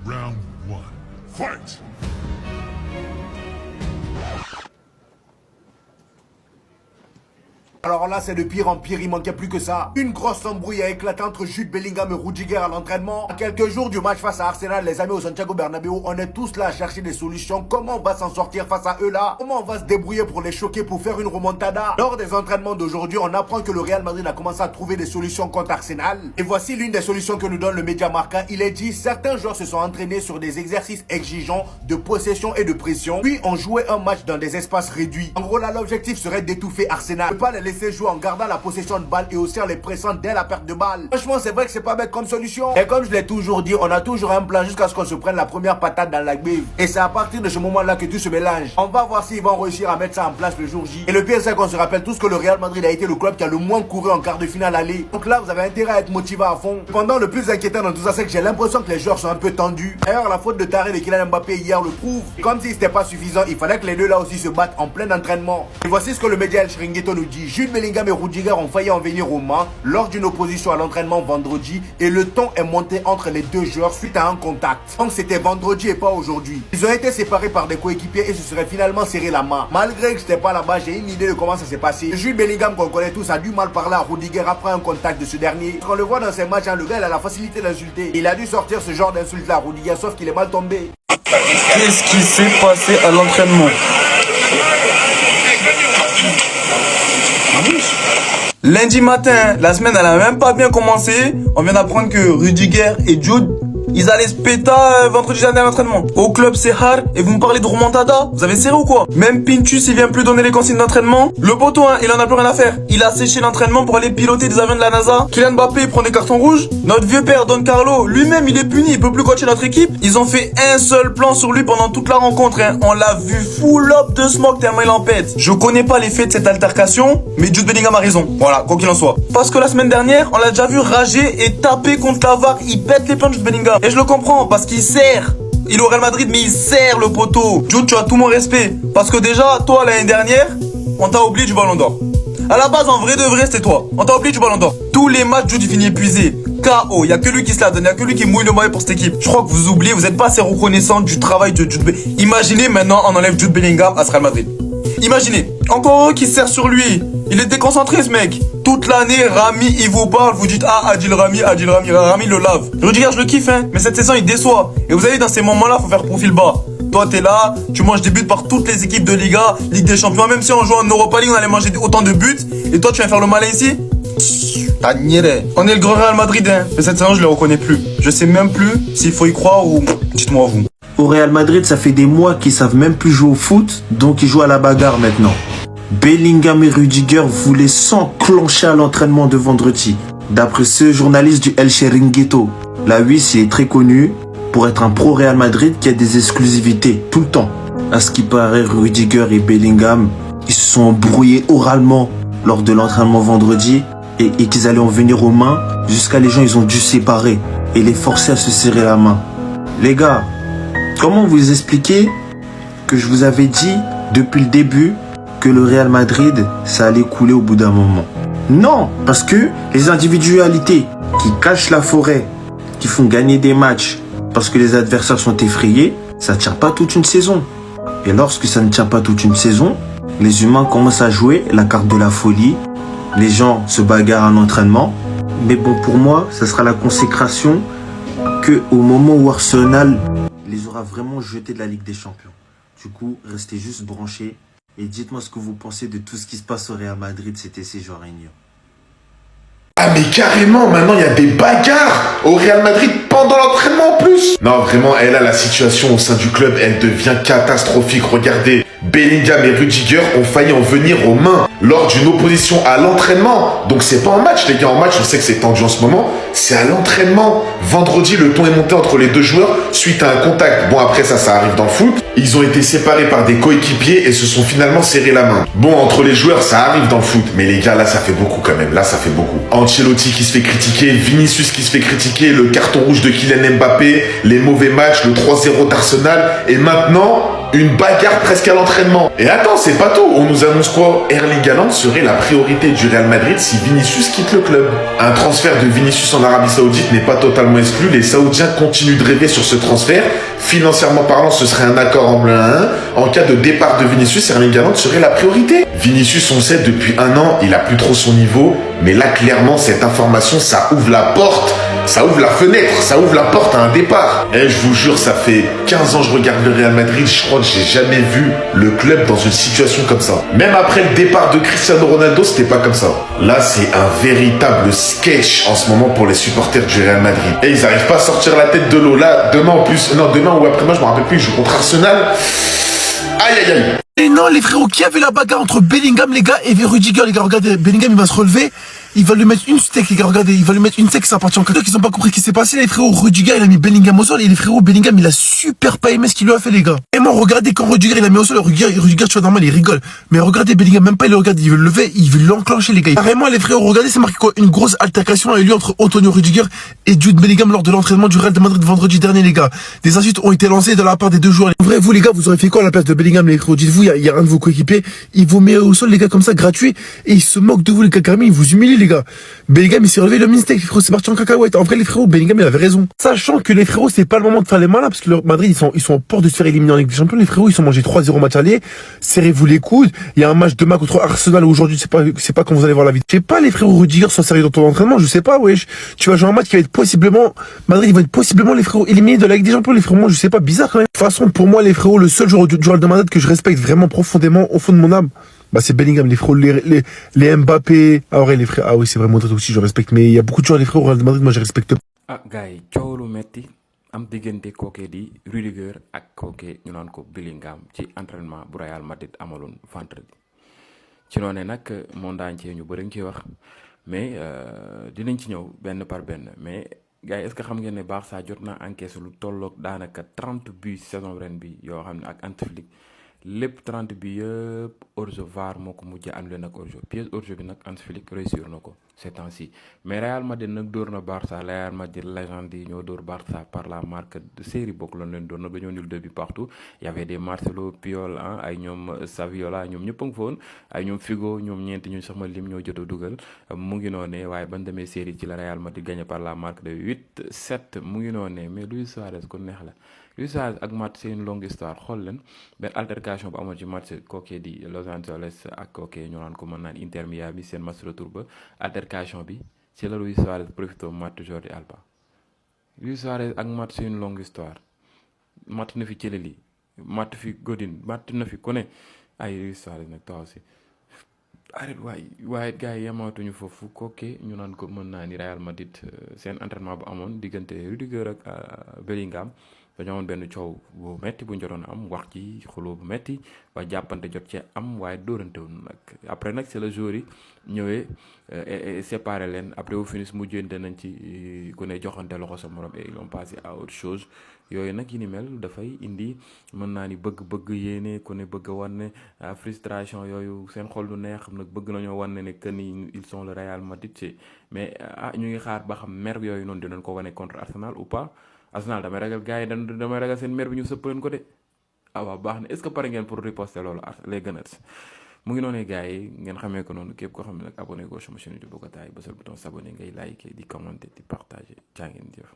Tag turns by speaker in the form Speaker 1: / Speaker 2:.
Speaker 1: Round 1. Fight!
Speaker 2: Alors là, c'est de pire en pire, il manquait plus que ça. Une grosse embrouille a éclaté entre Jude Bellingham et Rudiger à l'entraînement. À quelques jours du match face à Arsenal, les amis, au Santiago Bernabéu, on est tous là à chercher des solutions. Comment on va s'en sortir face à eux là? Comment on va se débrouiller pour les choquer, pour faire une remontada? Lors des entraînements d'aujourd'hui, on apprend que le Real Madrid a commencé à trouver des solutions contre Arsenal. Et voici l'une des solutions que nous donne le média Marca. Il est dit, certains joueurs se sont entraînés sur des exercices exigeants de possession et de pression. Puis on jouait un match dans des espaces réduits. En gros là, l'objectif serait d'étouffer Arsenal. Ne pas les laisser jouer en gardant la possession de balle et aussi en les pressant dès la perte de balle. Franchement, c'est vrai que c'est pas bête comme solution. Et comme je l'ai toujours dit, on a toujours un plan jusqu'à ce qu'on se prenne la première patate dans la bive. Et c'est à partir de ce moment-là que tout se mélange. On va voir s'ils vont réussir à mettre ça en place le jour J. Et le pire, c'est qu'on se rappelle tous que le Real Madrid a été le club qui a le moins couru en quart de finale aller. Donc là, vous avez intérêt à être motivé à fond. Cependant, le plus inquiétant dans tout ça, c'est que j'ai l'impression que les joueurs sont un peu tendus. D'ailleurs, la faute de Taré de Kylian Mbappé hier le prouve. Comme si c'était pas suffisant, il fallait que les deux là aussi se battent en plein entraînement. Et voici ce que le média El Chiringuito nous dit. Jude Bellingham et Rudiger ont failli en venir au Mans lors d'une opposition à l'entraînement vendredi et le ton est monté entre les deux joueurs suite à un contact. Donc c'était vendredi et pas aujourd'hui. Ils ont été séparés par des coéquipiers et se seraient finalement serré la main. Malgré que j'étais pas là-bas, j'ai une idée de comment ça s'est passé. Jude Bellingham qu'on connaît tous a du mal parler à Rudiger après un contact de ce dernier. Quand on le voit dans ces matchs, le gars il a la facilité d'insulter. Il a dû sortir ce genre d'insulte là à Rudiger sauf qu'il est mal tombé.
Speaker 3: Qu'est-ce qui s'est passé à l'entraînement? Lundi matin, la semaine elle a même pas bien commencé. On vient d'apprendre que Rudiger et Jude, ils allaient se péter vendredi dernier à l'entraînement. Au club c'est hard et vous me parlez de remontada? Vous avez serré ou quoi? Même Pintus il vient plus donner les consignes d'entraînement. Le poteau il en a plus rien à faire. Il a séché l'entraînement pour aller piloter des avions de la NASA. Kylian Mbappé il prend des cartons rouges. Notre vieux père Don Carlo, lui-même il est puni, il peut plus coacher notre équipe. Ils ont fait un seul plan sur lui pendant toute la rencontre. On l'a vu full up de smoke tellement il en pète. Je connais pas l'effet de cette altercation, mais Jude Bellingham a raison. Voilà, quoi qu'il en soit. Parce que la semaine dernière, on l'a déjà vu rager et taper contre la VAR. Il pète les plans de Jude Bellingham. Et je le comprends, parce qu'il sert. Il est au Real Madrid, mais il sert le poteau. Jude, tu as tout mon respect. Parce que déjà, toi, l'année dernière, on t'a oublié du ballon d'or. À la base, en vrai de vrai, c'était toi. On t'a oublié du ballon d'or. Tous les matchs, Jude, il finit épuisé. KO. Il n'y a que lui qui se la donne. Il n'y a que lui qui mouille le maillot pour cette équipe. Je crois que vous oubliez, vous n'êtes pas assez reconnaissant du travail de Jude Bellingham. Imaginez maintenant, on enlève Jude Bellingham à ce Real Madrid. Imaginez. Encore eux qui sert sur lui. Il est déconcentré, ce mec. Toute l'année, Rami, il vous parle. Vous dites, ah, Adil Rami, Rami le lave. Rudiger, je le kiffe, hein. Mais cette saison, il déçoit. Et vous savez, dans ces moments-là, faut faire profil bas. Toi, t'es là, tu manges des buts par toutes les équipes de Liga, Ligue des Champions. Même si on joue en Europa League, on allait manger autant de buts. Et toi, tu viens faire le malin ici? On est le grand Real Madrid, hein. Mais cette saison, je le reconnais plus. Je sais même plus s'il faut y croire ou... Dites-moi vous.
Speaker 4: Au Real Madrid, ça fait des mois qu'ils savent même plus jouer au foot, donc ils jouent à la bagarre maintenant. Bellingham et Rudiger voulaient s'enclencher à l'entraînement de vendredi. D'après ce journaliste du El Chiringuito, la Suisse est très connue pour être un pro Real Madrid qui a des exclusivités tout le temps. À ce qui paraît, Rudiger et Bellingham, ils se sont embrouillés oralement lors de l'entraînement vendredi et qu'ils allaient en venir aux mains. Jusqu'à les gens, ils ont dû séparer et les forcer à se serrer la main. Les gars, comment vous expliquer que je vous avais dit depuis le début que le Real Madrid, ça allait couler au bout d'un moment? Non, parce que les individualités qui cachent la forêt, qui font gagner des matchs parce que les adversaires sont effrayés, ça ne tient pas toute une saison. Et lorsque ça ne tient pas toute une saison, les humains commencent à jouer la carte de la folie, les gens se bagarrent à l'entraînement. Mais bon, pour moi, ça sera la consécration que au moment où Arsenal les aura vraiment jetés de la Ligue des Champions. Du coup, restez juste branchés et dites-moi ce que vous pensez de tout ce qui se passe au Real Madrid cet été Jorginho.
Speaker 5: Ah mais carrément, maintenant il y a des bagarres au Real Madrid pendant l'entraînement en plus. Non vraiment, elle a la situation au sein du club, elle devient catastrophique. Regardez, Bellingham et Rudiger ont failli en venir aux mains lors d'une opposition à l'entraînement. Donc c'est pas en match les gars, en match on sait que c'est tendu en ce moment, c'est à l'entraînement. Vendredi le ton est monté entre les deux joueurs suite à un contact. Bon après ça arrive dans le foot. Ils ont été séparés par des coéquipiers et se sont finalement serrés la main. Bon entre les joueurs ça arrive dans le foot, mais les gars là ça fait beaucoup quand même, là ça fait beaucoup. Ancelotti qui se fait critiquer, Vinicius qui se fait critiquer, le carton rouge de Kylian Mbappé, les mauvais matchs, le 3-0 d'Arsenal et maintenant Une bagarre presque à l'entraînement. Et attends, c'est pas tout. On nous annonce quoi? Erling Haaland serait la priorité du Real Madrid si Vinicius quitte le club. Un transfert de Vinicius en Arabie Saoudite n'est pas totalement exclu. Les Saoudiens continuent de rêver sur ce transfert. Financièrement parlant, ce serait un accord en 1 à 1. En cas de départ de Vinicius, Erling Haaland serait la priorité. Vinicius, on sait, depuis 1 an, il a plus trop son niveau. Mais là, clairement, cette information, ça ouvre la porte. Ça ouvre la fenêtre, ça ouvre la porte à un départ. Et je vous jure, ça fait 15 ans que je regarde le Real Madrid, je crois que j'ai jamais vu le club dans une situation comme ça. Même après le départ de Cristiano Ronaldo, c'était pas comme ça. Là, c'est un véritable sketch en ce moment pour les supporters du Real Madrid. Et ils arrivent pas à sortir la tête de l'eau. Là, demain en plus, non, demain ou après-demain, je me rappelle plus, ils jouent contre Arsenal. Aïe aïe aïe.
Speaker 6: Et non, les frérots, qui avait la bagarre entre Bellingham, les gars, et Rudiger, les gars, regardez, Bellingham, il va se relever, il va lui mettre une steak, les gars, regardez, il va lui mettre une steak, ça partit en cadeau, qu'ils ont pas compris ce qui s'est passé, les frérots, Rudiger, il a mis Bellingham au sol, et les frérots, Bellingham, il a super pas aimé ce qu'il lui a fait, les gars. Et moi, regardez, quand Rudiger, il a mis au sol, Rudiger, tu vois, normal, il rigole. Mais regardez, Bellingham, même pas, il le regarde, il veut le lever, il veut l'enclencher, les gars. Carrément, les frérots, regardez, c'est marqué quoi? Une grosse altercation a eu lieu entre Antonio Rudiger et Jude Bellingham lors de l'entraînement du Real de Madrid vendredi dernier, les gars. Des insultes ont été lancées de la part des deux joueurs. En vrai, vous, les gars, vous aurez fait quoi à la place de Bellingham, les frérots? Dites-vous, il y a un de vos coéquipiers, il vous met au sol, les gars, comme ça, gratuit, et il se moque de vous, les gars, carrément, il vous humilie, les gars. Bellingham, il s'est relevé le mistake, les frérots, c'est parti en cacahuète. En vrai, les frérots, Bellingham, il avait raison. Sachant que les frérots, c'est pas le moment de faire les malins, parce que le Madrid, ils sont en peur de se faire éliminer en Ligue des Champions. Les frérots, ils sont mangés 3-0 match aller. Serrez-vous les coudes. Il y a un match demain contre Arsenal aujourd'hui, c'est pas quand vous allez voir la vidéo. Je sais pas, les frérots Rudiger sont sérieux dans ton entraînement, je sais pas, wesh. Tu vas jouer un match qui va être possiblement, Madrid, ils vont être possiblement les frérots éliminés de la Ligue des Champions, les frérots, moi, je sais pas, bizarre quand même. De toute façon, pour moi, les frérots, le seul joueur du Real de Madrid que je respecte vraiment profondément au fond de mon âme, bah c'est Bellingham, les frérots, les Mbappé. Ah ouais, les frères, ah oui, c'est vraiment Modric aussi, je respecte, mais il y a beaucoup de joueurs, les frérots au Real de Madrid, moi, je respecte pas.
Speaker 7: ah gars yi coow lu metti am diggante kookee di Rudiger ak kookee ñu naan ko Bellingham ci entraînement bu Real Madrid amaloon vendredi ci noonee nag monde entier ñu bëri nga ciy wax mais dinañ ci ñëw benn par benn mais gars yi est-ce que xam ngeen ne Barça jot na encaissé lu tolloog daanaka 30 buts saison ren bi yoo xam ne ak Hansi Flick lépp 30 bi yëpp hors-jeu VAR moo ko mujjee annulé nag hors-jeu pièce hors-jeu bi nag Hansi Flick réussir na ko ces temps-ci mais Real Madrid nag dóor na Barça Real Madrid légende yi ñoo dóor Barça par la marque de série bokk loolu leen doon nag dañoo nul 2 buts partout y avait des Marcelo Puyol ay ñoom Saviola ñoom ñëpp a ngi fa woon ay ñoom Figo ñoom ñeenti ñu sax ma lim ñoo jot a dugal mu ngi noonee waaye ban demee série ci la Real Madrid gagné par la marque de 8-7 mu ngi noonee mais Luis Suarez ku neex la Luis Suarez ak match c'est une longue histoire xool leen benn altercation bu amoon ci match kookee di Los Angeles ak kookee ñu naan ko mën naan Inter Miami seen match retour ba altercation bi ci la Luis Suarez profité match Jordi Alba Luis Suarez ak match c'est une longue histoire match na fi Chilwell match fi Godin match na fi ku ne ay Luis Suarez nag taxaw si arrête waaye gars yi yamaatuñu foofu kookee ñu naan ko mën naa ni Real Madrid seen entraînement bu amoon diggante Rudiger ak Bellingham dañoo amoon benn coow bu metti bu ñu jotoon am wax ci xuloo bu metti waaye jàppante jot cee am waaye dóorantewul nag après nag c'est le jour yi ñëwee séparé leen après au finish mujjante nañ ci ku ne joxante loxo sa morom et ils ont passé à autre chose yooyu nag yi ni mel dafay indi mën naa ni bëgg yéene ku ne bëgg a wan ne frustration yooyu seen xol du neex xam nag bëgg nañoo wan ne que ni ils sont le Real Madrid mais ñu ngi xaar ba xam mer yooyu noonu dinañ ko wane contre Arsenal ou pas. Arsenal damay ragal gars yi damay ragal seen mer bi ñu sëppaleen ko de waaw baax na est-ce que pare ngeen pour riposter loolu les Gunners mu ngi noonu gars yi ngeen xamee ko noonu képp koo xam ne nag abonné ko sama chaîne YouTube boo ko taay bësal bouton s'abonner ngay like di commenter di partager jaa ngeen jëf